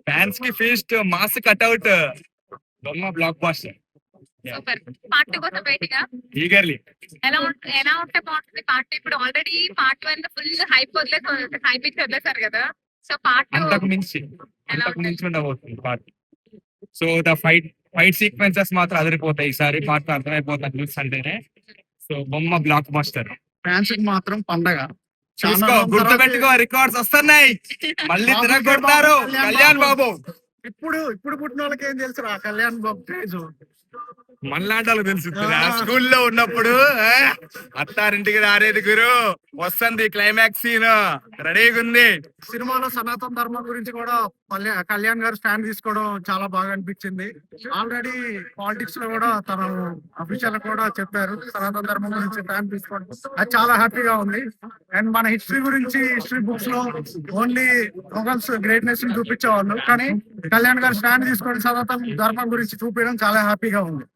Fans కి feast mass cutout బొమ్మ black buster super. Part 2 కోసం వెయిటింగ్. ఈగర్లీ. ఎలా ఉంటే బాగుంటుంది పార్ట్ 2? ఇప్పుడు already part 1 full hype hype ఇచ్చి వదిలేసారు కదా. సో పార్ట్ 2 అంతకు మించి ఉండబోతుంది part. So the fight sequences మాత్రం అదిరిపోతాయి ఈసారి. పార్ట్ అర్థమైపోతుంది న్యూస్ అంటేనే. సో బొమ్మ బ్లాక్ బాస్టర్. ఫ్యాన్స్ కి మాత్రం పండగ. చూసుకో, గుర్తుపెట్టుకో, రికార్డ్స్ వస్తున్నాయి. మళ్ళీ తిరగొడతారు కళ్యాణ్ బాబు. ఇప్పుడు పుట్టిన వాళ్ళకి ఏం తెలుసు రా కళ్యాణ్ బాబు క్రేజ్. మనలాంటి తెలుసు స్కూల్లో ఉన్నప్పుడు అత్తారింటికి రారేది గురు వస్తుంది క్లైమాక్స్ సీన్ రెడీగా ఉంది. సినిమాలో సనాతన ధర్మం గురించి కూడా కళ్యాణ్ గారు స్టాండ్ తీసుకోవడం చాలా బాగా అనిపించింది. ఆల్రెడీ పాలిటిక్స్ లో కూడా తను అఫీషియల్ కూడా చెప్పారు సనాతన ధర్మం గురించి స్టాండ్ తీసుకోవడం. అది చాలా హ్యాపీగా ఉంది. అండ్ మన హిస్టరీ గురించి హిస్టరీ బుక్స్ లో ఓన్లీ మొఘల్స్ గ్రేట్నెస్ ని చూపించేవాళ్ళు, కానీ కళ్యాణ్ గారు స్టాండ్ తీసుకొని సనాతన ధర్మం గురించి చూపించడం చాలా హ్యాపీగా ఉంది.